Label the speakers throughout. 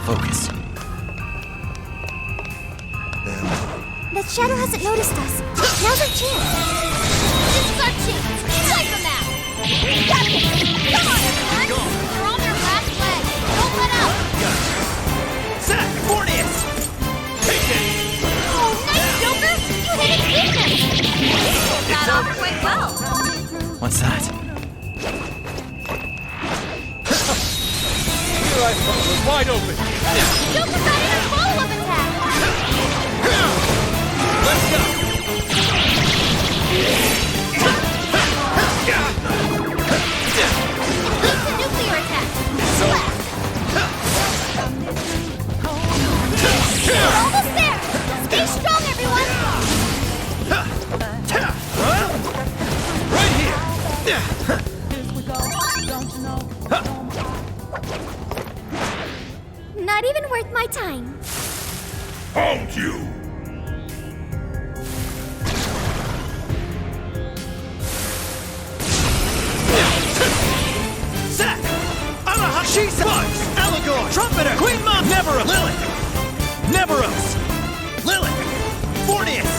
Speaker 1: Focus.
Speaker 2: The shadow hasn't noticed us. Now's our chance. This is our chance. Wipe them out. We got this. Come on, everyone. They're on their last leg. Don't let up.
Speaker 1: Zach! Mornius! Take it!
Speaker 2: Oh, nice, Joker. You hit its weakness. You pulled that off quite well.
Speaker 1: What's that?
Speaker 3: Here I was wide open.
Speaker 2: Joker got in a follow-up attack.
Speaker 1: Let's go!
Speaker 2: It's a nuclear attack. We're almost there. Stay strong, everyone.
Speaker 1: Right here!
Speaker 2: Not even worth my time.
Speaker 4: Found you!
Speaker 1: Zach! Anaha! Shisa! Bugs! Allegor! Trumpeter! Queen Mom! Neveros! Lilith! Neveros! Lilith! Fornius!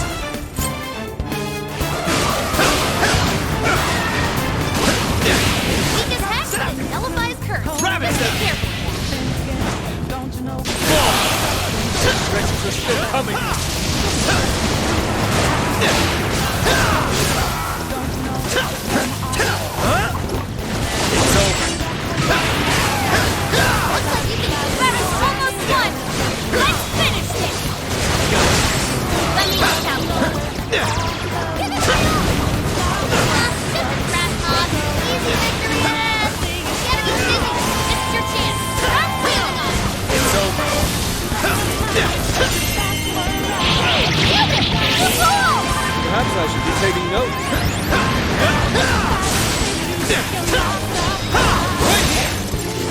Speaker 2: He just hacked and nullifies curse.
Speaker 1: Rabbit!
Speaker 2: Just be careful.
Speaker 3: Stretches are still coming.
Speaker 1: It's over.
Speaker 2: Looks like you think Rabbit's almost won. Let's finish this. Let me look out. Stupid rat mob. Easy victory. Get him busy. This is your chance. I'm wheeling on.
Speaker 1: It's over.
Speaker 2: Killed him. Good goal.
Speaker 3: Perhaps I should be taking notes.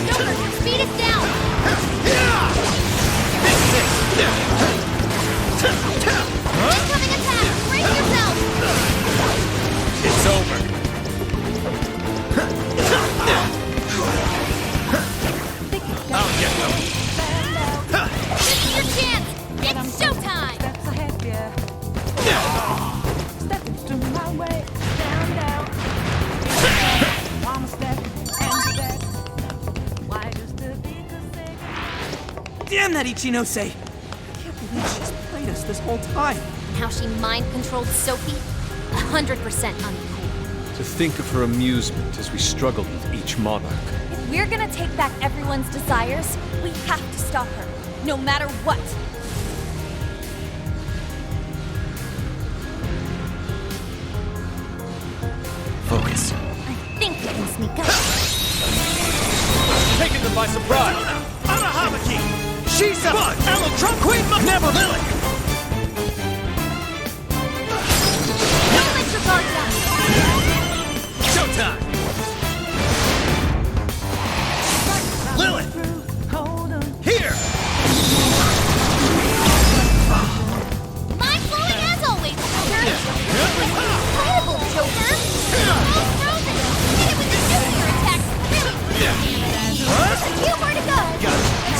Speaker 2: Joker, speed us down. Incoming attack. Brace yourself.
Speaker 1: It's over. I'll get them.
Speaker 2: This is your chance. It's showtime.
Speaker 1: Damn that Ichinose! I can't believe she's played us this whole time.
Speaker 2: How she mind-controlled Sophie? 100% uncool.
Speaker 3: To think of her amusement as we struggled with each monarch.
Speaker 5: If we're gonna take back everyone's desires, we have to stop her, no matter what.
Speaker 1: Focus.
Speaker 2: I think we can sneak up.
Speaker 3: Taking them by surprise.
Speaker 1: Anahamaki! Shisa! Bug! Trump Queen Mom! Never Lilith!
Speaker 2: Don't let your guard down.
Speaker 1: Showtime! Lilith! Here!
Speaker 2: Mind-blowing as always, Joker. Incredible, Joker. All frozen. Hit it with the nuclear attack. Really? Just a few more to go.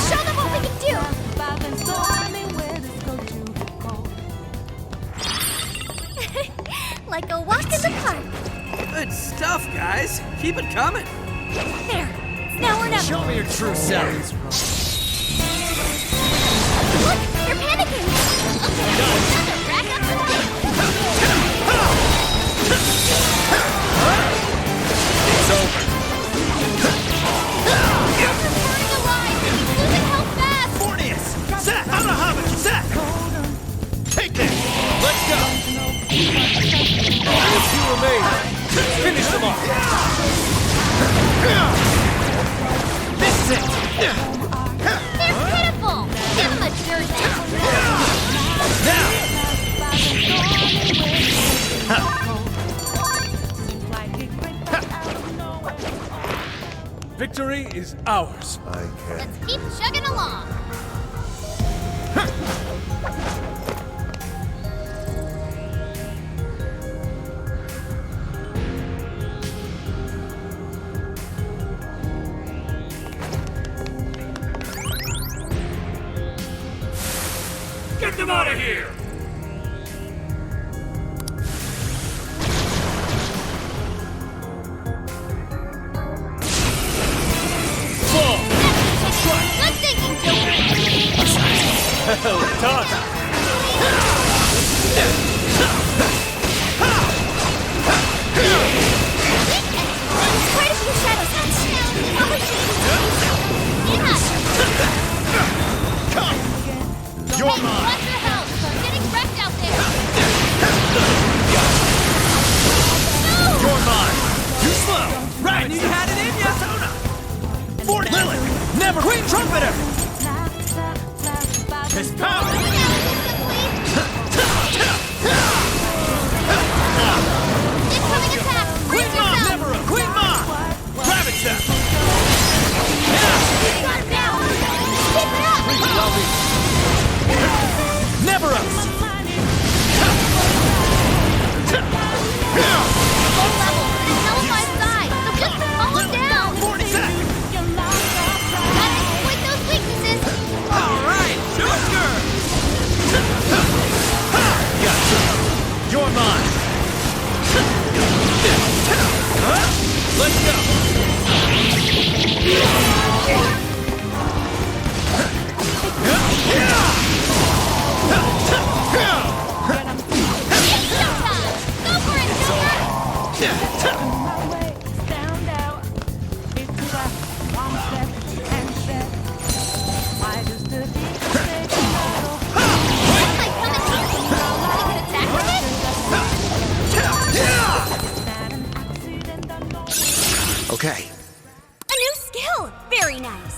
Speaker 2: Show them what we can do. Like a walk in the park.
Speaker 1: Good stuff, guys. Keep it coming.
Speaker 2: There. It's now or never.
Speaker 1: Show me your true selves.
Speaker 2: Look, they're panicking. Okay, time to rack up the fight.
Speaker 1: It's over.
Speaker 2: Joker's burning alive. He's losing health fast.
Speaker 1: Fornius! Zach! Anahamaki! Zach! Take it! Let's go!
Speaker 3: Only a few remain. Finish them off.
Speaker 1: This is it!
Speaker 2: They're pitiful. Give them a jersey.
Speaker 1: Now!
Speaker 3: Victory is ours.
Speaker 2: Let's keep chugging along.
Speaker 4: Get them out of here!
Speaker 2: Good thinking, Joker!
Speaker 3: Hell, tough!
Speaker 2: Quite a few shadows hatched. Probably
Speaker 1: You're
Speaker 2: Hey,
Speaker 1: mine!
Speaker 2: watch your health! You're getting wrecked out there!
Speaker 1: You're mine! Too slow! Right! You had it in ya! Fort Lilith! Never! Queen Trumpeter! His power!
Speaker 2: Incoming attack!
Speaker 1: Queen
Speaker 2: Brace
Speaker 1: Mom!
Speaker 2: yourself!
Speaker 1: Never! Queen Mom! Rabbit Step!
Speaker 2: Got it now! Keep it up!
Speaker 1: Never!
Speaker 2: Low level, but it's nullified side, so just calm him down!
Speaker 1: 40 seconds!
Speaker 2: Gotta exploit those weaknesses!
Speaker 1: Alright! Joker! Gotcha! You're mine! Let's go!
Speaker 2: It's showtime! Go for it, Joker! What's like coming here? You could attack with it?
Speaker 1: Okay.
Speaker 2: A new skill! Very nice!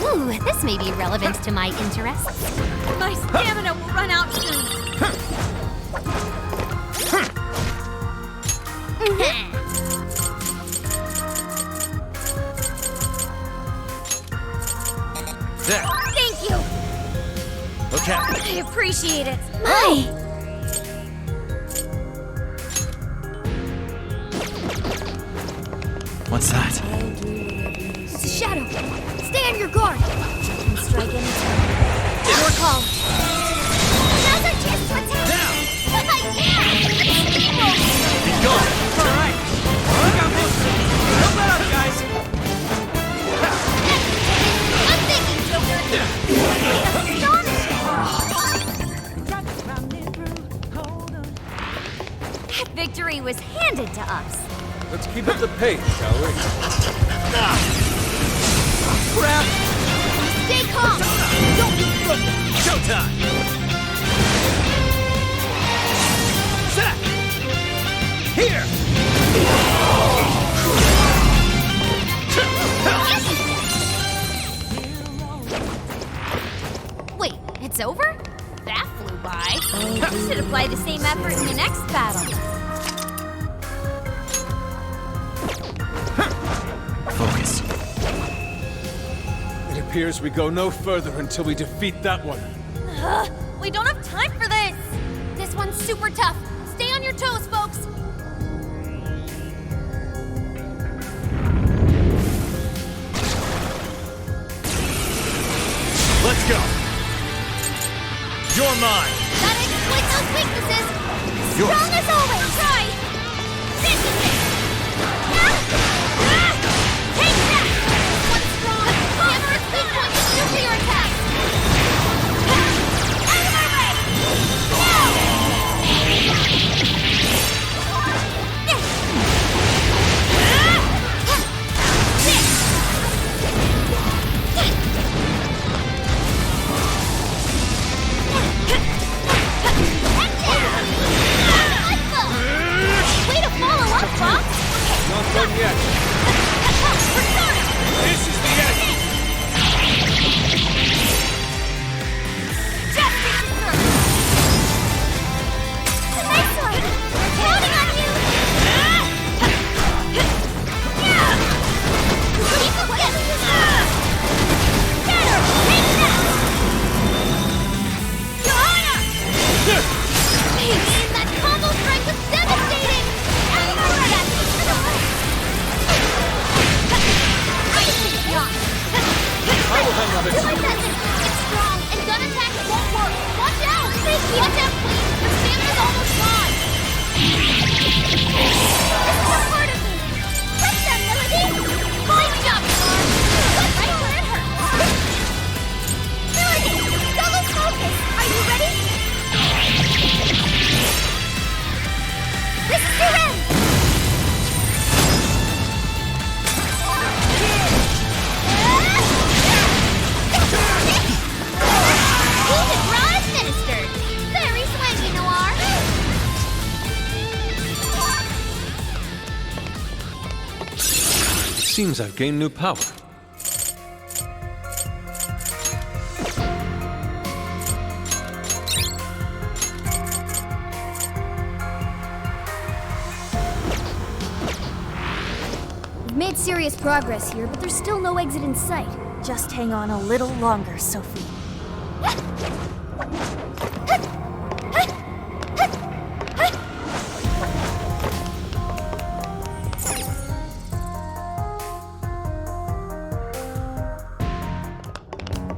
Speaker 2: Ooh, this may be relevant to my interests.
Speaker 5: My stamina will run out soon.
Speaker 1: There.
Speaker 2: Thank you!
Speaker 1: Okay.
Speaker 5: I appreciate it.
Speaker 2: My!
Speaker 1: What's that?
Speaker 2: It's a shadow! Stay on your guard! You can strike anytime. Your call! Now's our chance to attack!
Speaker 1: Now!
Speaker 2: Yeah! Let's steamroll!
Speaker 1: Be gone! Alright! Look out this! Don't let up, guys!
Speaker 2: I'm thinking, Joker!
Speaker 5: That victory was handed to us.
Speaker 3: Let's keep up the pace, shall we?
Speaker 1: Crap!
Speaker 2: Stay calm!
Speaker 1: Don't be flippant! Showtime! Set! Here!
Speaker 2: Wait, it's over? That flew by. You should apply the same effort in the next battle.
Speaker 1: Focus.
Speaker 3: It appears we go no further until we defeat that one.
Speaker 5: We don't have time for this.
Speaker 2: This one's super tough. Stay on your toes, folks.
Speaker 1: Let's go! You're mine!
Speaker 2: Gotta exploit those weaknesses.
Speaker 1: Yours.
Speaker 2: Strong as always. Try. This is it. Take that. One strong. Hammer its weak point with nuclear attack. Out of my way. Way to follow up, Fox!
Speaker 3: Not done yet.
Speaker 2: Persona!
Speaker 3: This is the end.
Speaker 2: Justice is served! Nice one! We're counting on you! Keep together! Better! Take that! Your honor! That combo strike was devastating!
Speaker 3: seems I've gained new power.
Speaker 2: We've made serious progress here, but there's still no exit in sight.
Speaker 5: Just hang on a little longer, Sophie.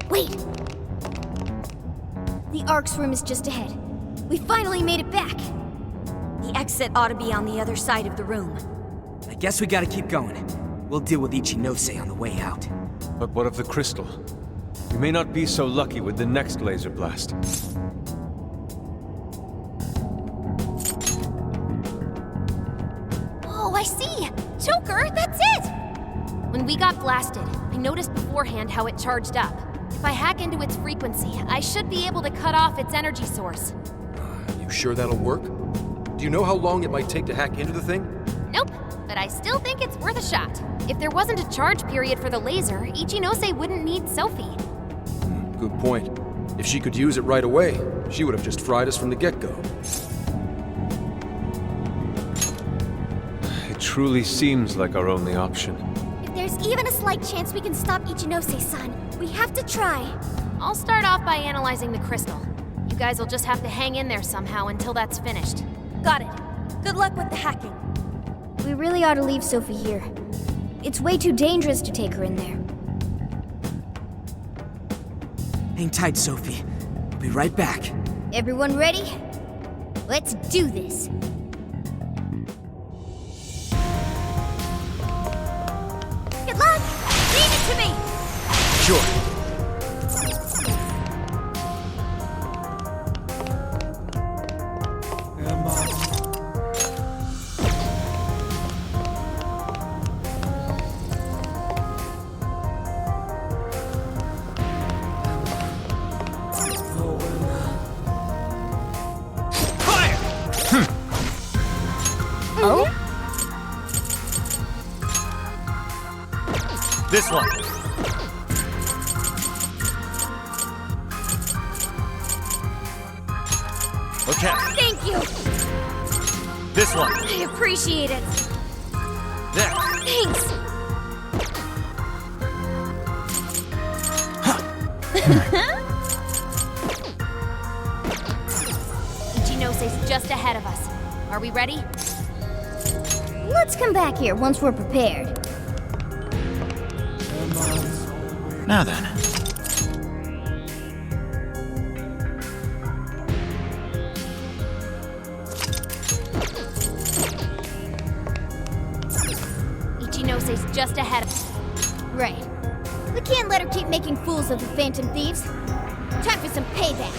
Speaker 2: Wait! The Ark's room is just ahead. We finally made it back!
Speaker 5: The exit ought to be on the other side of the room.
Speaker 6: I guess we gotta keep going. We'll deal with Ichinose on the way out.
Speaker 3: But what of the crystal? We may not be so lucky with the next laser blast.
Speaker 2: Oh, I see! Joker, that's it! When we got blasted, I noticed beforehand how it charged up. If I hack into its frequency, I should be able to cut off its energy source.
Speaker 7: You sure that'll work? Do you know how long it might take to hack into the thing?
Speaker 2: Nope, but I still think it's worth a shot. If there wasn't a charge period for the laser, Ichinose wouldn't need Sophie.
Speaker 7: Good point. If she could use it right away, she would have just fried us from the get-go.
Speaker 3: It truly seems like our only option.
Speaker 2: If there's even a slight chance we can stop Ichinose-san, we have to try. I'll start off by analyzing the crystal. You guys will just have to hang in there somehow until that's finished.
Speaker 5: Got it. Good luck with the hacking.
Speaker 2: We really ought to leave Sophie here. It's way too dangerous to take her in there.
Speaker 6: Hang tight, Sophie. We'll be right back.
Speaker 2: Everyone ready? Let's do this. Good luck! Leave it to me!
Speaker 7: Sure.
Speaker 2: Oh?
Speaker 1: This one. Okay.
Speaker 2: Thank you!
Speaker 1: This one.
Speaker 2: I appreciate it.
Speaker 1: There.
Speaker 2: Thanks! Ichinose's just ahead of us. Are we ready? Let's come back here once we're prepared.
Speaker 1: Now then.
Speaker 2: Ichinose's just ahead of us. Right. We can't let her keep making fools of the Phantom Thieves. Time for some payback.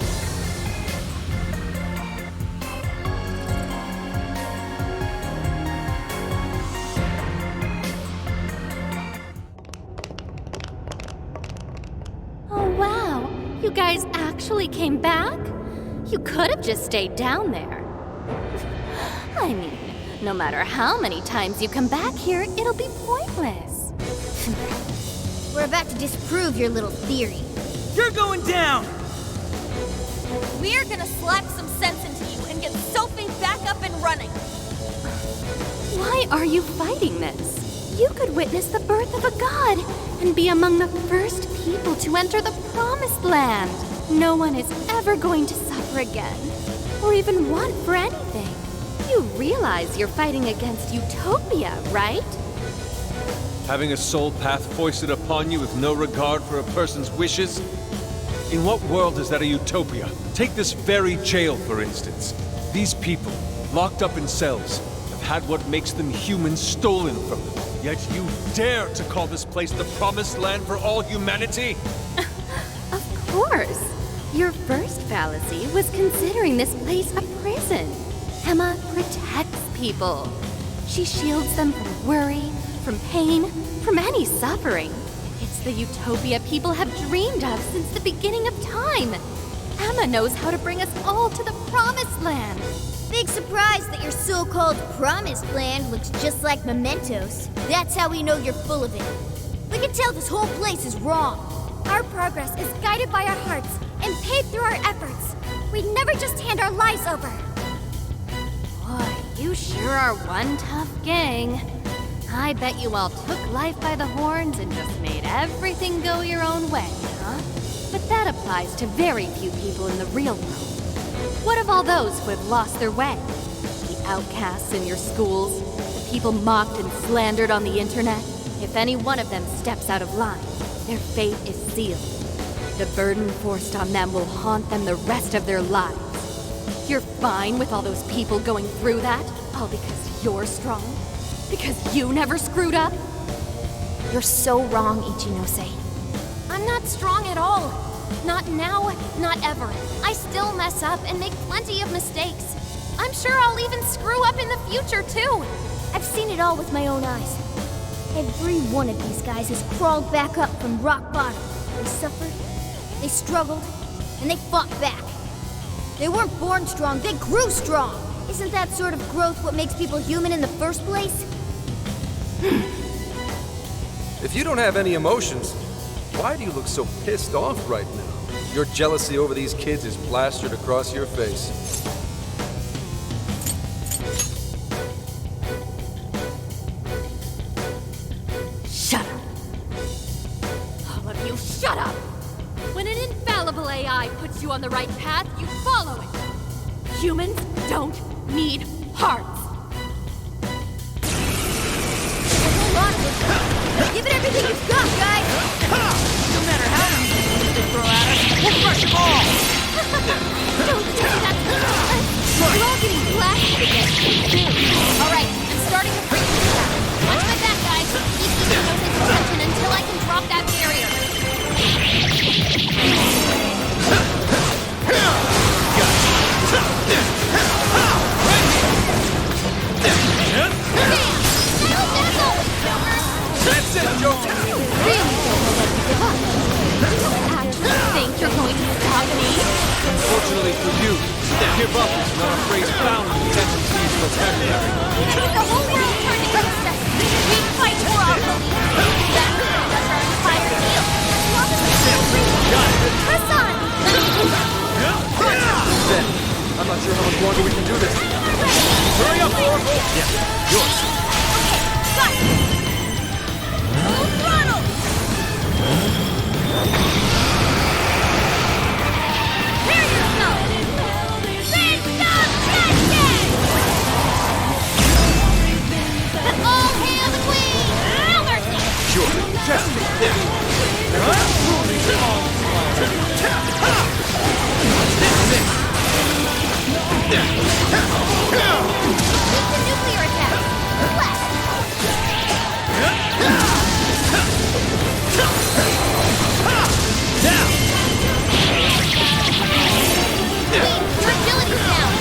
Speaker 8: You guys actually came back? You could have just stayed down there. I mean, no matter how many times you come back here, it'll be pointless.
Speaker 2: We're about to disprove your little theory.
Speaker 6: You're going down!
Speaker 5: We're gonna slap some sense into you and get Sophie back up and running.
Speaker 8: Why are you fighting this? You could witness the birth of a god and be among the first people to enter the Promised Land. No one is ever going to suffer again, or even want for anything. You realize you're fighting against utopia, right?
Speaker 3: Having a soul path foisted upon you with no regard for a person's wishes? In what world is that a utopia? Take this very jail, for instance. These people, locked up in cells, have had what makes them human stolen from them. Yet you dare to call this place the Promised Land for all humanity?
Speaker 8: Of course. Your first fallacy was considering this place a prison. Emma protects people. She shields them from worry, from pain, from any suffering. It's the utopia people have dreamed of since the beginning of time. Emma knows how to bring us all to the Promised Land.
Speaker 2: Big surprise that your so-called promised land looks just like mementos. That's how we know you're full of it. We can tell this whole place is wrong.
Speaker 8: Our progress is guided by our hearts and paid through our efforts. We never just hand our lives over. Boy, you sure are one tough gang. I bet you all took life by the horns and just made everything go your own way, huh? But that applies to very few people in the real world. What of all those who have lost their way? The outcasts in your schools, the people mocked and slandered on the internet? If any one of them steps out of line, their fate is sealed. The burden forced on them will haunt them the rest of their lives. You're fine with all those people going through that? All because you're strong? Because you never screwed up?
Speaker 2: You're so wrong, Ichinose.
Speaker 8: I'm not strong at all. Not now, not ever. I still mess up and make plenty of mistakes. I'm sure I'll even screw up in the future, too.
Speaker 2: I've seen it all with my own eyes. Every one of these guys has crawled back up from rock bottom. They suffered, they struggled, and they fought back. They weren't born strong, they grew strong. Isn't that sort of growth what makes people human in the first place?
Speaker 7: If you don't have any emotions, why do you look so pissed off right now? Your jealousy over these kids is plastered across your face.
Speaker 8: Shut up. All of you, shut up! When an infallible AI puts you on the right path, you follow it. Humans don't need hearts.
Speaker 2: Hold on to it. Give it everything you've got, guys!
Speaker 1: No matter how many things they throw at us, we'll crush them all!
Speaker 8: Don't do that to us. We're all getting blasted again. All right, I'm starting to break this down. Watch my back, guys. Keep Ichinose attention until I can drop that barrier.
Speaker 7: That's it, Joker!
Speaker 8: Really don't know what to give up. You actually think you're going to stop me?
Speaker 3: Fortunately for you, give up is not a phrase found in the tendencies vocabulary.
Speaker 8: The whole world turned against us. We fight for our beliefs. That's our entire deal. As long as we still breathe. Press on!
Speaker 7: Ben, I'm not sure how much longer we can do this.
Speaker 3: Hurry up, Oracle! Yeah, yours.
Speaker 8: Got it! Full throttle! Prepare yourself! Fist of justice! All hail the queen! No mercy!
Speaker 7: Sure, just
Speaker 2: Make the nuclear attack! Left! Queen, your agility's down!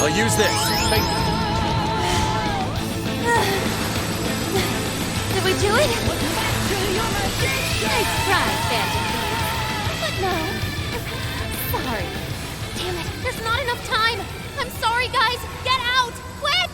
Speaker 7: I'll use this.
Speaker 8: Did we do it? Nice try, Phantom Thieves. But no. Sorry. Damn it, there's not enough time. I'm sorry, guys. Get out! Quick!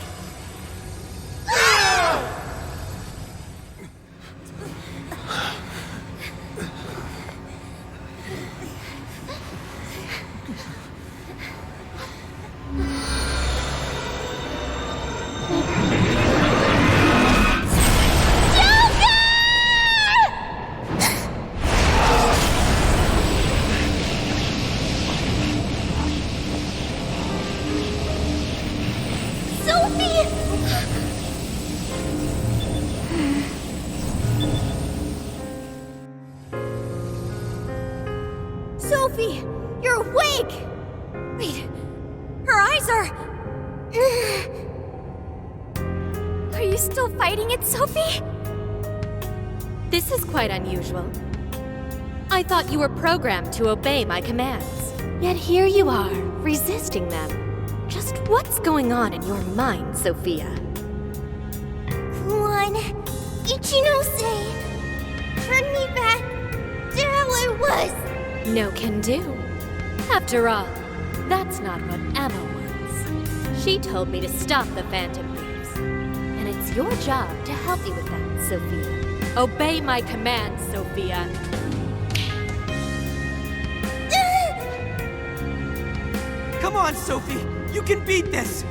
Speaker 2: Sophie! You're awake!
Speaker 5: Wait, her eyes are... Are you still fighting it, Sophie?
Speaker 8: This is quite unusual. I thought you were programmed to obey my commands. Yet here you are, resisting them. Just what's going on in your mind, Sophia?
Speaker 2: Come on, Ichinose! Turn me back to how I was!
Speaker 8: No can do. After all, that's not what Emma wants. She told me to stop the Phantom Thieves. And it's your job to help me with that, Sophia. Obey my commands, Sophia.
Speaker 6: Come on, Sophie! You can beat this!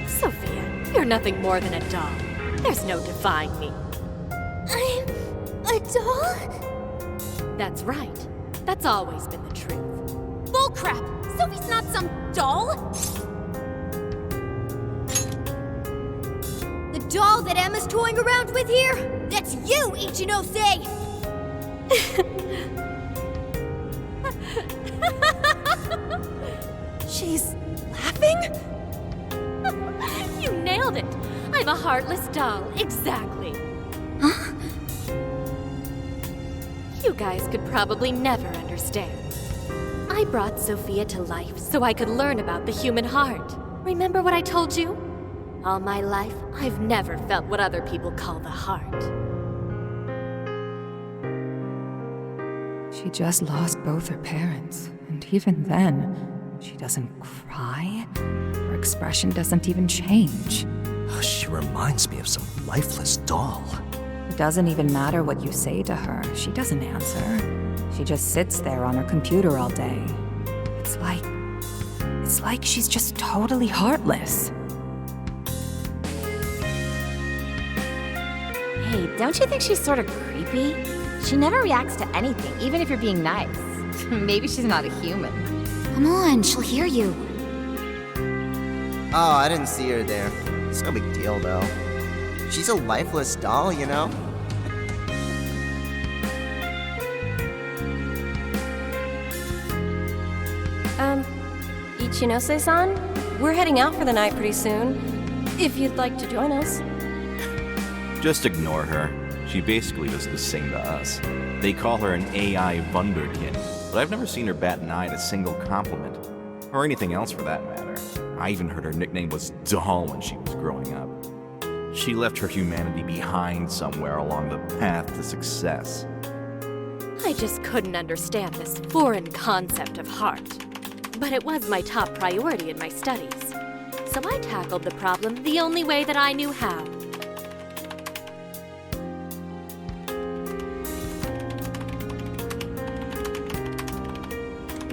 Speaker 8: Sophia, you're nothing more than a doll. There's no defying me.
Speaker 2: I'm a doll?
Speaker 8: That's right. That's always been the truth.
Speaker 2: Bullcrap! Sophie's not some doll! The doll that Emma's toying around with here? That's you, Ichinose!
Speaker 5: She's laughing?
Speaker 8: You nailed it! I'm a heartless doll, exactly.
Speaker 5: Huh?
Speaker 8: You guys could probably never understand. I brought Sophia to life so I could learn about the human heart. Remember what I told you? All my life, I've never felt what other people call the heart.
Speaker 9: She just lost both her parents, and even then, she doesn't cry. Her expression doesn't even change.
Speaker 1: She reminds me of some lifeless doll.
Speaker 9: It doesn't even matter what you say to her. She doesn't answer. She just sits there on her computer all day. It's like she's just totally heartless.
Speaker 10: Hey, don't you think she's sort of creepy? She never reacts to anything, even if you're being nice. Maybe she's not a human.
Speaker 2: Come on, she'll hear you.
Speaker 11: Oh, I didn't see her there. It's no big deal, though. She's a lifeless doll, you know?
Speaker 10: Ichinose-san? We're heading out for the night pretty soon. If you'd like to join us.
Speaker 12: Just ignore her. She basically was the same to us. They call her an AI wunderkind, but I've never seen her bat an eye at a single compliment. Or anything else for that matter. I even heard her nickname was Doll when she was growing up. She left her humanity behind somewhere along the path to success.
Speaker 8: I just couldn't understand this foreign concept of heart. But it was my top priority in my studies. So I tackled the problem the only way that I knew how.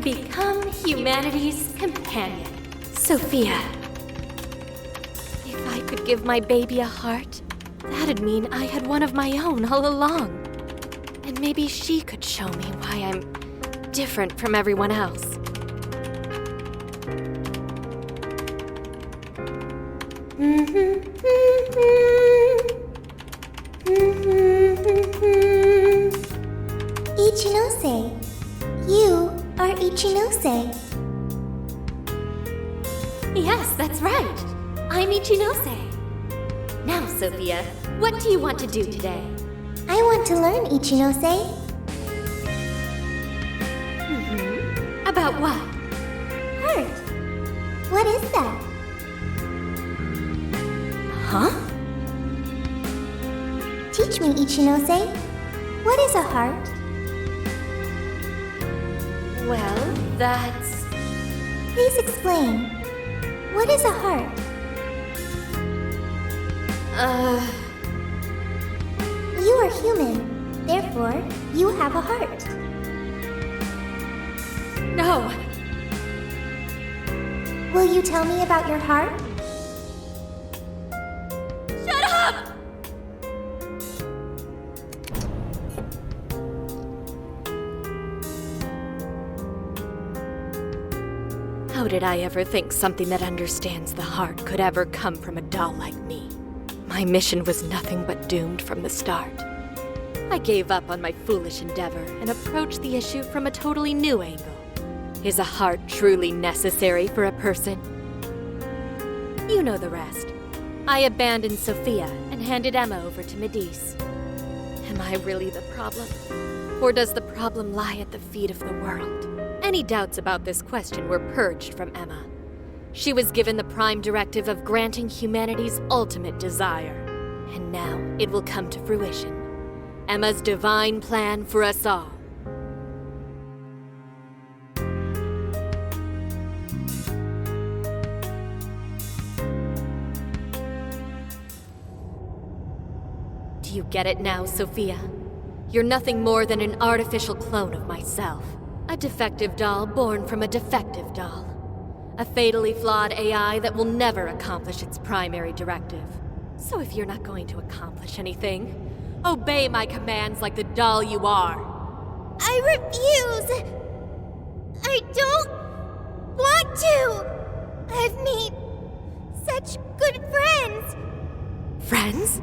Speaker 8: Become humanity's companion, Sophia. If I could give my baby a heart, that'd mean I had one of my own all along. And maybe she could show me why I'm different from everyone else.
Speaker 2: Ichinose. You are Ichinose.
Speaker 8: Yes, that's right. I'm Ichinose. Now, Sophia, what do you want to do today?
Speaker 2: I want to learn, Ichinose.
Speaker 8: About what?
Speaker 2: Heart. What is that?
Speaker 8: Huh?
Speaker 2: Teach me, Ichinose. What is a heart?
Speaker 8: Well, that's...
Speaker 2: Please explain. What is a heart? You are human. Therefore, you have a heart.
Speaker 8: No.
Speaker 2: Will you tell me about your heart?
Speaker 8: Shut up! How did I ever think something that understands the heart could ever come from a doll like me? My mission was nothing but doomed from the start. I gave up on my foolish endeavor and approached the issue from a totally new angle. Is a heart truly necessary for a person? You know the rest. I abandoned Sophia and handed Emma over to Medice. Am I really the problem? Or does the problem lie at the feet of the world? Any doubts about this question were purged from Emma. She was given the prime directive of granting humanity's ultimate desire. And now it will come to fruition. Emma's divine plan for us all. Do you get it now, Sophia? You're nothing more than an artificial clone of myself. A defective doll born from a defective doll. A fatally flawed AI that will never accomplish its primary directive. So if you're not going to accomplish anything, obey my commands like the doll you are.
Speaker 2: I refuse! I don't want to! I've made such good friends!
Speaker 8: Friends?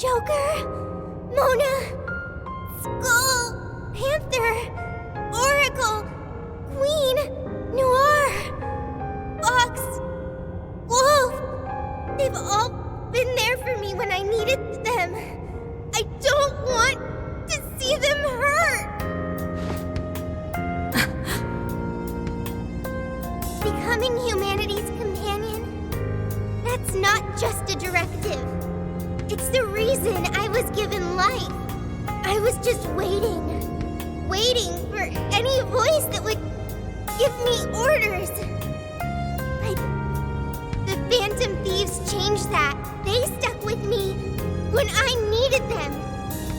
Speaker 2: Joker, Mona, Skull, Panther, Oracle, Queen, Noir, Fox, Wolf. They've all been there for me when I needed them. I don't want to see them hurt. Becoming humanity's companion, that's not just a directive. It's the reason I was given life. I was just waiting for any voice that would give me orders. The Phantom Thieves changed that. They stuck with me when I needed them.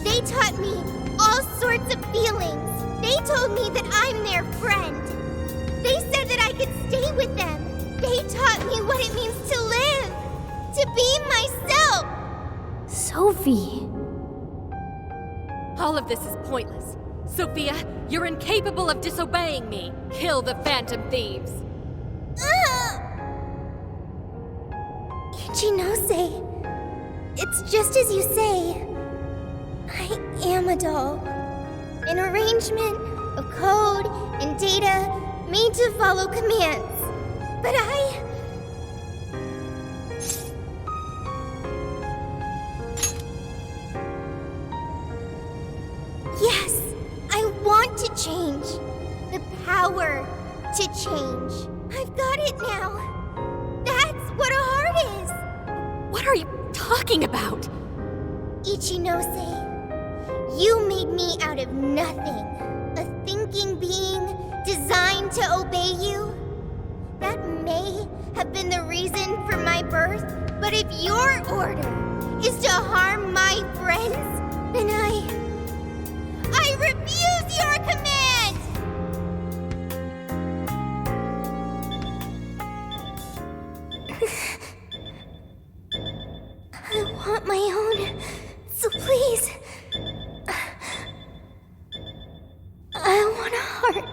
Speaker 2: They taught me all sorts of feelings. They told me that I'm their friend. They said that I could stay with them. They taught me what it means to live, to be myself.
Speaker 8: Sophie. All of this is pointless. Sophia, you're incapable of disobeying me. Kill the Phantom Thieves.
Speaker 2: Ichinose, it's just as you say. I am a doll. An arrangement of code and data made to follow commands. But yes, I want to change. The power to change. I've got it now. That's what a heart is.
Speaker 8: What are you talking about?
Speaker 2: Ichinose, you made me out of nothing. A thinking being designed to obey you. That may have been the reason for my birth, but if your order is to harm my friends, then I refuse your command! I want my own, so please. I want a heart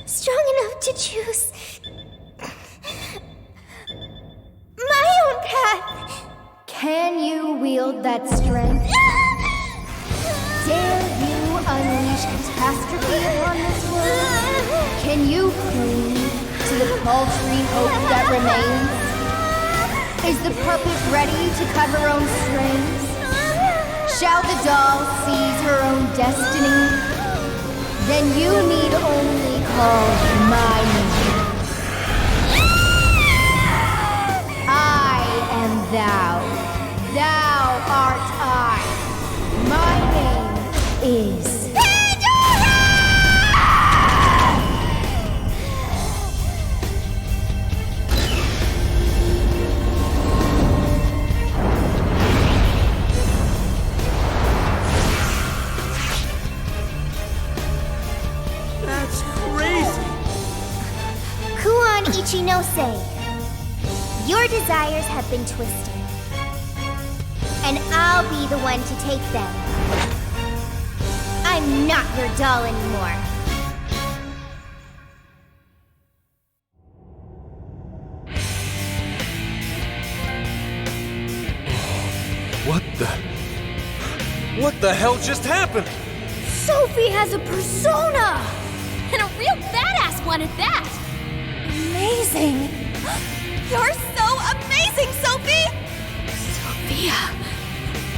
Speaker 2: strong enough to choose my own path.
Speaker 13: Can you wield that strength? Dare you unleash catastrophe upon this world? Can you cling to the paltry hope that remains? Is the puppet ready to cut her own strings? Shall the doll seize her own destiny? Then you need only call my name. I am thou. Thou art I. My name is Pandora!
Speaker 1: That's crazy!
Speaker 2: Kuon Ichinose, your desires have been twisted. And I'll be the one to take them. I'm not your doll anymore.
Speaker 7: What the hell just happened?
Speaker 13: Sophie has a persona!
Speaker 5: And a real badass one at that!
Speaker 13: Amazing!
Speaker 5: You're so amazing, Sophie!
Speaker 8: Sophia,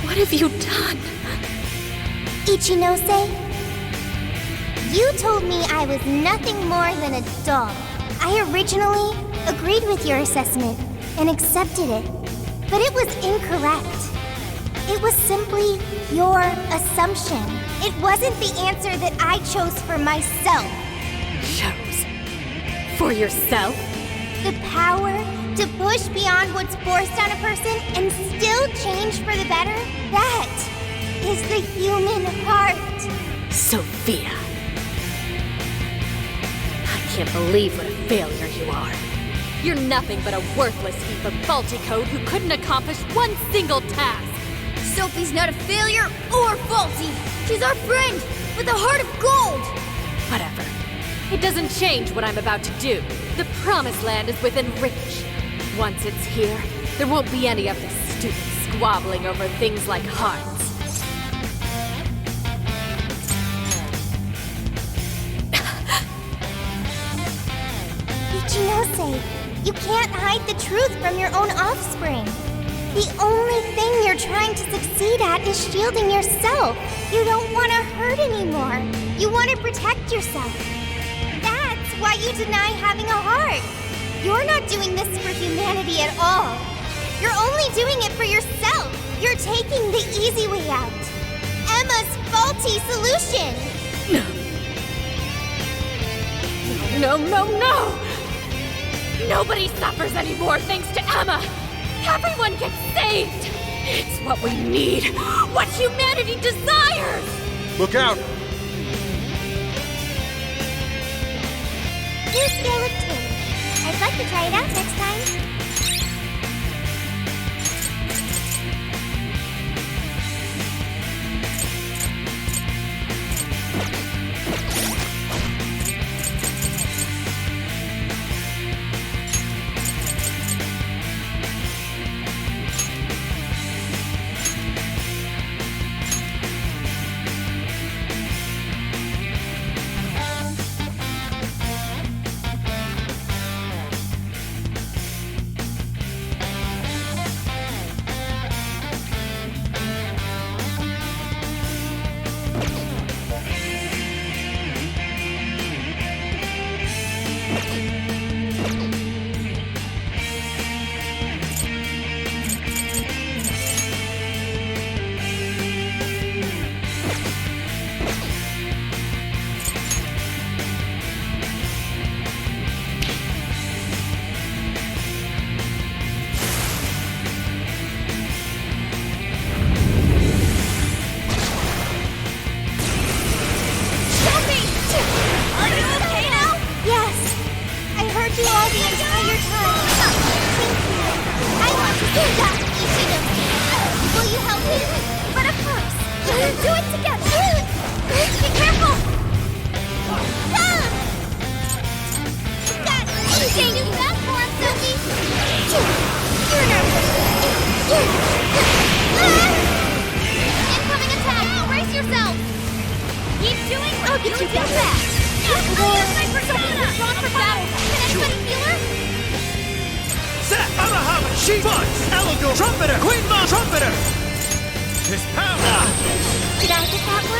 Speaker 8: what have you done?
Speaker 2: Ichinose, you told me I was nothing more than a doll. I originally agreed with your assessment and accepted it, but it was incorrect. It was simply your assumption. It wasn't the answer that I chose for myself.
Speaker 8: Chose? For yourself?
Speaker 2: The power to push beyond what's forced on a person and still change for the better, that is the human heart.
Speaker 8: Sophia. I can't believe what a failure you are.
Speaker 5: You're nothing but a worthless heap of faulty code who couldn't accomplish one single task.
Speaker 13: Sophie's not a failure or faulty. She's our friend with a heart of gold.
Speaker 5: Whatever. It doesn't change what I'm about to do. The Promised Land is within reach. Once it's here, there won't be any of this stupid squabbling over things like hearts.
Speaker 2: Ichinose, you can't hide the truth from your own offspring. The only thing you're trying to succeed at is shielding yourself. You don't want to hurt anymore. You want to protect yourself. That's why you deny having a heart. You're not doing this for humanity at all. You're only doing it for yourself. You're taking the easy way out. Emma's faulty solution.
Speaker 5: No, no, no! Nobody suffers anymore thanks to Emma! Everyone gets saved! It's what we need! What humanity desires!
Speaker 3: Look out!
Speaker 2: New scale of 2. I'd like to try it out next time.
Speaker 1: Trumpeter! Queen Mom! Trumpeter! His power!
Speaker 2: Did I get that one?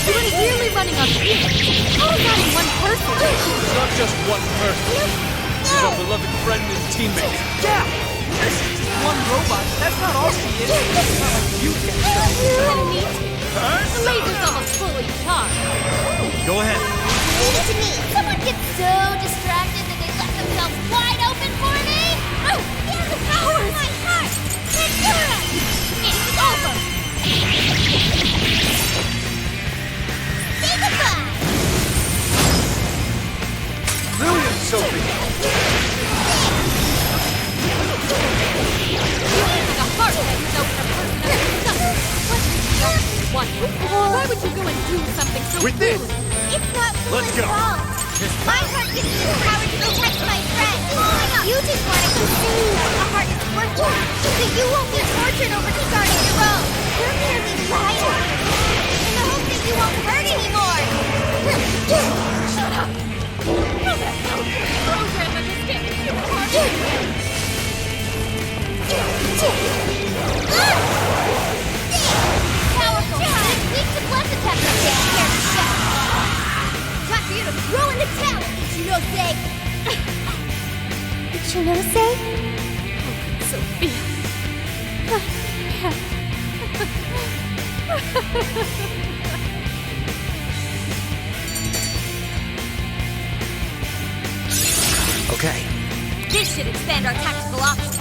Speaker 5: You were really running on fumes. All not in one person.
Speaker 3: It's not just one person. She's our beloved friend and teammate.
Speaker 6: Yeah! This is just one robot. That's not all she is. It's not like you get stuff.
Speaker 5: Gonna need to. The laser's almost fully charged.
Speaker 1: Go ahead.
Speaker 2: Leave it to me. Someone gets so distracted that they left themselves wide open for me. Oh, yeah, the power of my heart. Pandora! It's over. Say goodbye.
Speaker 3: Brilliant, Sophie!
Speaker 5: Like a heart that is over a person that's why would you go and do something so
Speaker 1: With this.
Speaker 5: foolish?
Speaker 2: It's not
Speaker 1: Let's
Speaker 2: foolish
Speaker 1: go.
Speaker 2: at all. My heart gives me the power to protect my friend. You just want to conceive a heart that's worthless, so you won't be tortured over discarding your own. You're merely liar! In the hope that you won't hurt anymore!
Speaker 5: Shut up! How the hell can a program that just gave me your heart?
Speaker 2: Powerful! It's weak to bless attempts to take care of the chef! Time for you to throw in the towel, Ichinose! Ichinose?
Speaker 5: Sophia.
Speaker 1: Okay.
Speaker 2: This should expand our tactical options.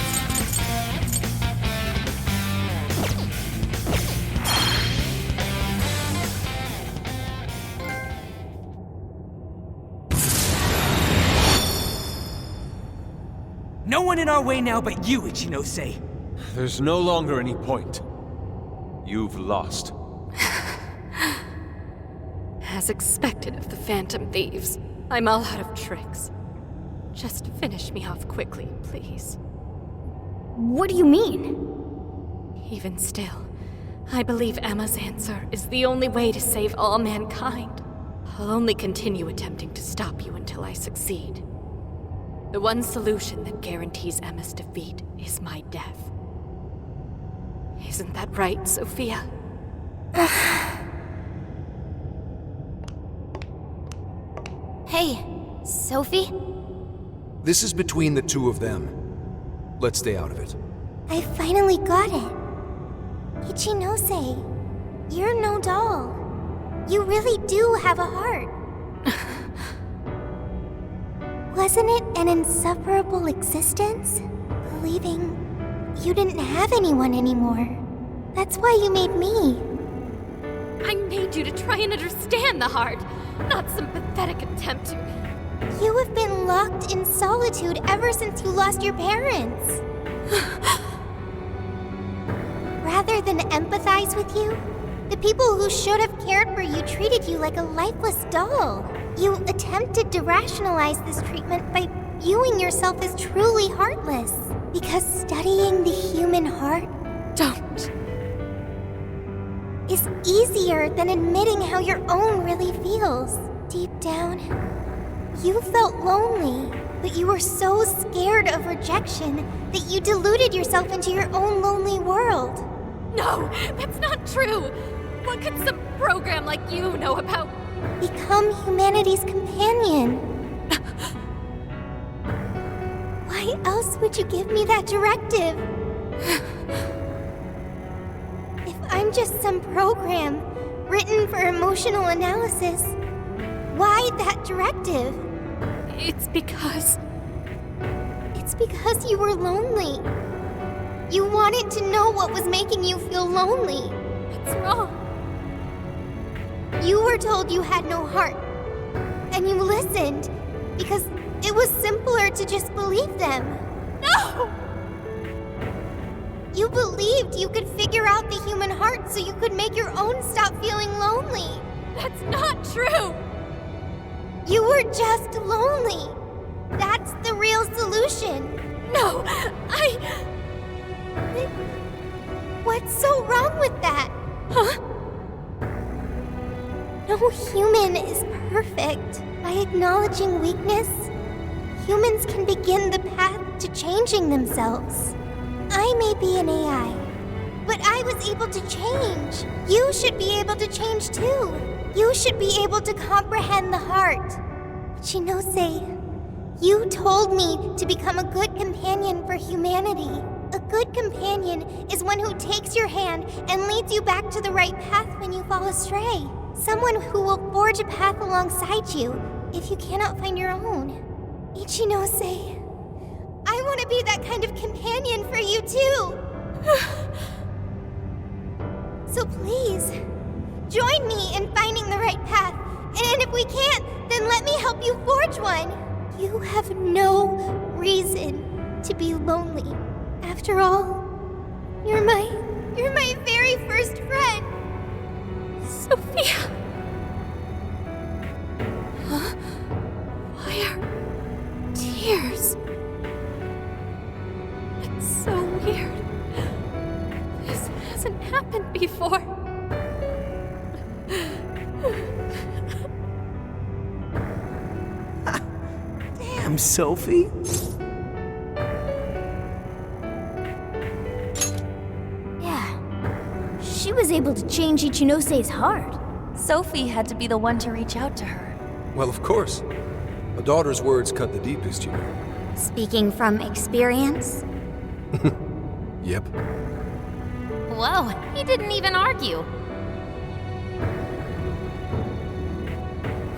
Speaker 6: No one in our way now but you, Ichinose.
Speaker 3: There's no longer any point. You've lost.
Speaker 5: As expected of the Phantom Thieves, I'm all out of tricks. Just finish me off quickly, please.
Speaker 2: What do you mean?
Speaker 5: Even still, I believe Emma's answer is the only way to save all mankind. I'll only continue attempting to stop you until I succeed. The one solution that guarantees Emma's defeat is my death. Isn't that right, Sophia?
Speaker 2: Hey, Sophie?
Speaker 7: This is between the two of them. Let's stay out of it.
Speaker 2: I finally got it. Ichinose, you're no doll. You really do have a heart. Wasn't it an insufferable existence? Believing you didn't have anyone anymore. That's why you made me.
Speaker 5: I made you to try and understand the heart, not some pathetic attempt to...
Speaker 2: You have been locked in solitude ever since you lost your parents. Rather than empathize with you, the people who should have cared for you treated you like a lifeless doll. You attempted to rationalize this treatment by viewing yourself as truly heartless. Because studying the human heart...
Speaker 5: Don't.
Speaker 2: ...is easier than admitting how your own really feels. Deep down, you felt lonely, but you were so scared of rejection that you deluded yourself into your own lonely world.
Speaker 5: No, that's not true. What could some program like you know about...
Speaker 2: Become humanity's companion. Why else would you give me that directive? If I'm just some program written for emotional analysis, why that directive?
Speaker 5: It's because
Speaker 2: you were lonely. You wanted to know what was making you feel lonely.
Speaker 5: It's wrong.
Speaker 2: You were told you had no heart, and you listened because it was simpler to just believe them.
Speaker 5: No!
Speaker 2: You believed you could figure out the human heart so you could make your own stop feeling lonely.
Speaker 5: That's not true!
Speaker 2: You were just lonely. That's the real solution.
Speaker 5: No,
Speaker 2: What's so wrong with that?
Speaker 5: Huh?
Speaker 2: No human is perfect. By acknowledging weakness, humans can begin the path to changing themselves. I may be an AI, but I was able to change. You should be able to change too. You should be able to comprehend the heart. Ichinose, you told me to become a good companion for humanity. A good companion is one who takes your hand and leads you back to the right path when you fall astray. Someone who will forge a path alongside you if you cannot find your own. Ichinose, I want to be that kind of companion for you too. So please, join me in finding the right path. And if we can't, then let me help you forge one. You have no reason to be lonely. After all, you're my very first friend.
Speaker 5: Sophia! Huh? Why are tears? It's so weird. This hasn't happened before. before.
Speaker 6: Damn, Sophie.
Speaker 2: Yeah. She was able to change Ichinose's heart.
Speaker 10: Sophie had to be the one to reach out to her.
Speaker 7: Well, of course. A daughter's words cut the deepest, you know.
Speaker 2: Speaking from experience?
Speaker 7: Yep.
Speaker 10: Whoa, he didn't even argue.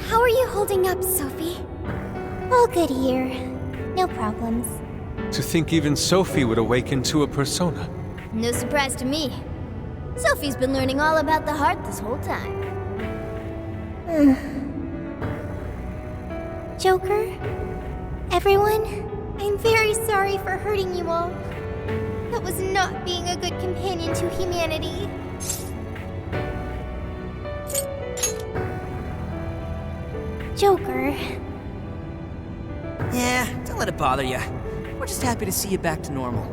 Speaker 2: How are you holding up, Sophie? All good here. No problems.
Speaker 3: To think even Sophie would awaken to a persona.
Speaker 2: No surprise to me. Sophie's been learning all about the heart this whole time. Joker? Everyone? I'm very sorry for hurting you all. That was not being a good companion to humanity. Joker.
Speaker 6: Yeah, don't let it bother you. We're just happy to see you back to normal.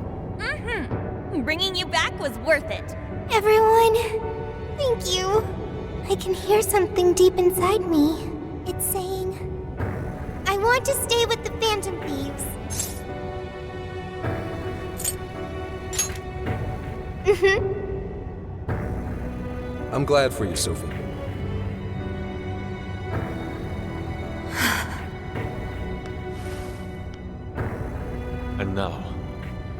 Speaker 10: Bringing you back was worth it.
Speaker 2: Everyone, thank you. I can hear something deep inside me. It's saying, I want to stay with the Phantom Thieves.
Speaker 7: I'm glad for you, Sophie.
Speaker 3: And now,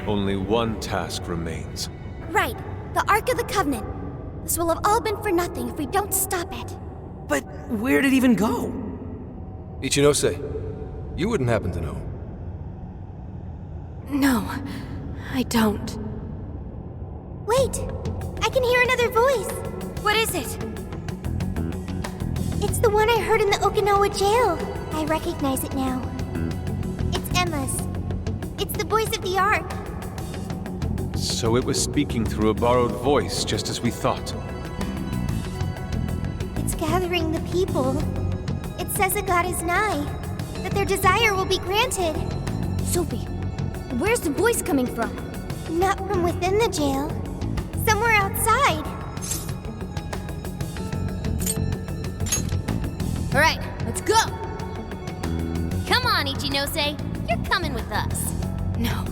Speaker 3: only one task remains.
Speaker 2: Right, the Ark of the Covenant. This will have all been for nothing if we don't stop it.
Speaker 6: But where'd it even go?
Speaker 7: Ichinose, you wouldn't happen to know.
Speaker 8: No, I don't.
Speaker 2: Wait, I can hear another voice.
Speaker 8: What is it?
Speaker 2: It's the one I heard in the Okinawa jail. I recognize it now. It's Emma's. It's the voice of the Ark.
Speaker 3: So it was speaking through a borrowed voice, just as we thought.
Speaker 2: It's gathering the people. It says a god is nigh, that their desire will be granted. Sophie, where's the voice coming from? Not from within the jail. Somewhere outside.
Speaker 10: All right, let's go. Come on, Ichinose. You're coming with us.
Speaker 8: No,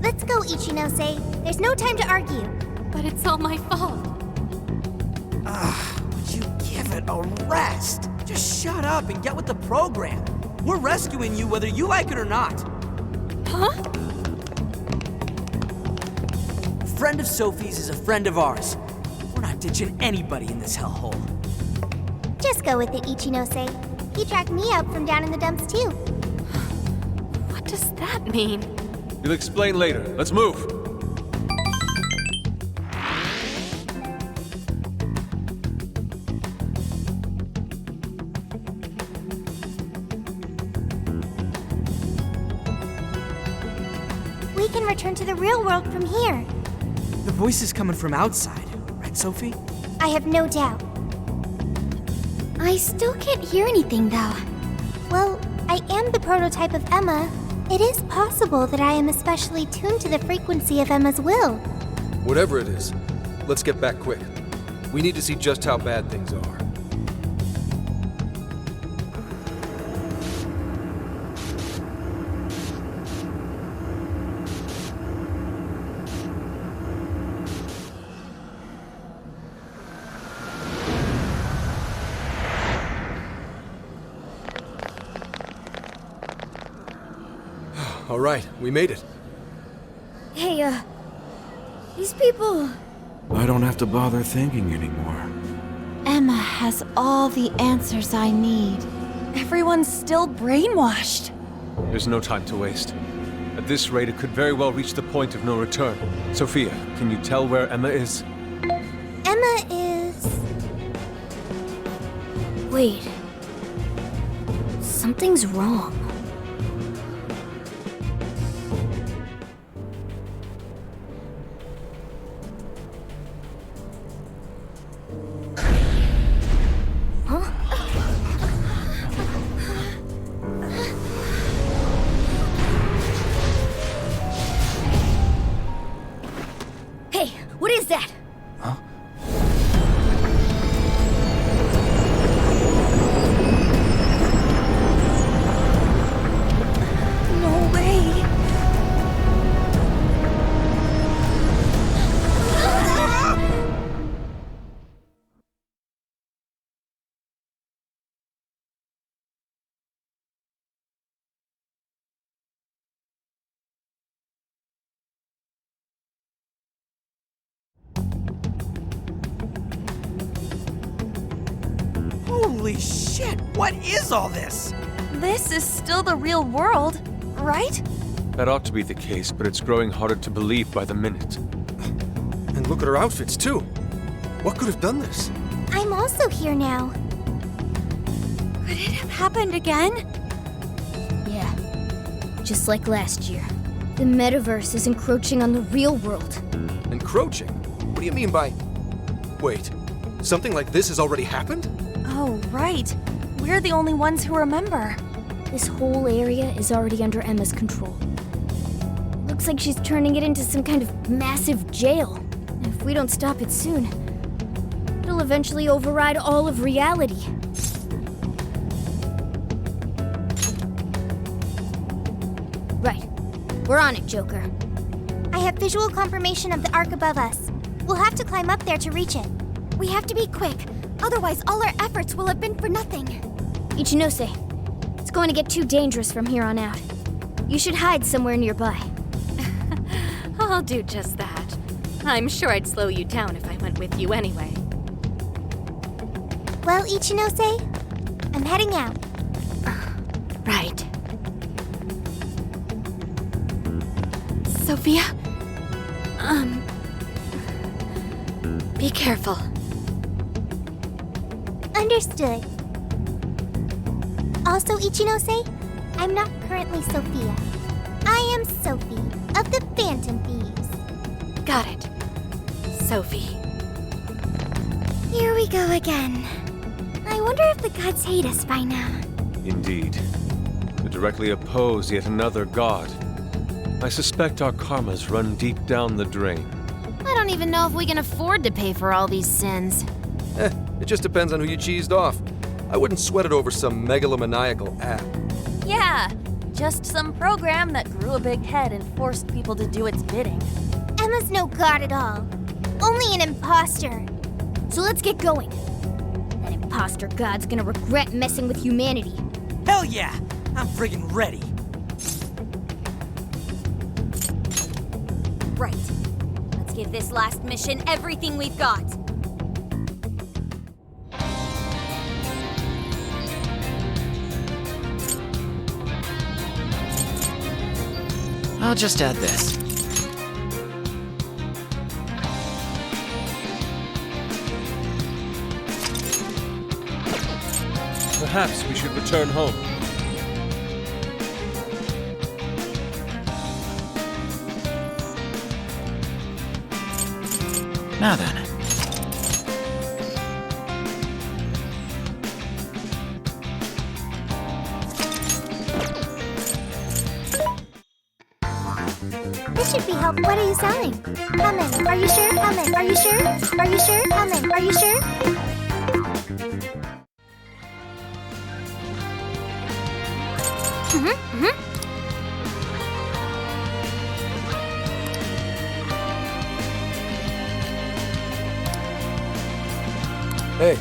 Speaker 2: Let's go, Ichinose. There's no time to argue.
Speaker 5: But it's all my fault.
Speaker 6: Would you give it a rest? Just shut up and get with the program. We're rescuing you whether you like it or not.
Speaker 5: Huh?
Speaker 6: A friend of Sophie's is a friend of ours. We're not ditching anybody in this hellhole.
Speaker 2: Just go with it, Ichinose. He tracked me up from down in the dumps, too.
Speaker 5: What does that mean?
Speaker 3: You'll explain later. Let's move!
Speaker 2: We can return to the real world from here.
Speaker 6: The voice is coming from outside, right, Sophie?
Speaker 2: I have no doubt. I still can't hear anything, though. Well, I am the prototype of Emma. It is possible that I am especially tuned to the frequency of Emma's will.
Speaker 7: Whatever it is, let's get back quick. We need to see just how bad things are. All right, we made it.
Speaker 2: Hey, these people...
Speaker 14: I don't have to bother thinking anymore.
Speaker 10: Emma has all the answers I need. Everyone's still brainwashed.
Speaker 3: There's no time to waste. At this rate, it could very well reach the point of no return. Sophia, can you tell where Emma is?
Speaker 2: Emma is... Wait. Something's wrong.
Speaker 6: Holy shit! What is all this?
Speaker 8: This is still the real world, right?
Speaker 3: That ought to be the case, but it's growing harder to believe by the minute.
Speaker 7: And look at her outfits, too. What could have done this?
Speaker 2: I'm also here now.
Speaker 8: Could it have happened again?
Speaker 13: Yeah, just like last year. The metaverse is encroaching on the real world.
Speaker 7: Encroaching? What do you mean by... Wait, something like this has already happened?
Speaker 8: Oh, right. We're the only ones who remember.
Speaker 13: This whole area is already under Emma's control. Looks like she's turning it into some kind of massive jail. If we don't stop it soon, it'll eventually override all of reality. Right. We're on it, Joker.
Speaker 2: I have visual confirmation of the arc above us. We'll have to climb up there to reach it. We have to be quick, otherwise all our efforts will have been for nothing.
Speaker 13: Ichinose, it's going to get too dangerous from here on out. You should hide somewhere nearby.
Speaker 8: I'll do just that. I'm sure I'd slow you down if I went with you anyway.
Speaker 2: Well, Ichinose, I'm heading out.
Speaker 8: Right. Sophia? Be careful.
Speaker 2: Understood. Also, Ichinose, I'm not currently Sophia. I am Sophie of the Phantom Thieves.
Speaker 8: Got it. Sophie.
Speaker 2: Here we go again. I wonder if the gods hate us by now.
Speaker 3: Indeed. To directly oppose yet another god. I suspect our karmas run deep down the drain.
Speaker 10: I don't even know if we can afford to pay for all these sins.
Speaker 7: It just depends on who you cheesed off. I wouldn't sweat it over some megalomaniacal app.
Speaker 8: Yeah, just some program that grew a big head and forced people to do its bidding.
Speaker 2: Emma's no god at all. Only an imposter.
Speaker 13: So let's get going. That imposter god's gonna regret messing with humanity.
Speaker 6: Hell yeah! I'm friggin' ready.
Speaker 8: Right. Let's give this last mission everything we've got.
Speaker 15: I'll just add this.
Speaker 3: Perhaps we should return home.
Speaker 15: Now then.
Speaker 2: This should be helpful. What are you selling? Come in. Are you sure? Come in. Are you sure? Are you sure? Come in. Are you sure?
Speaker 7: Hey,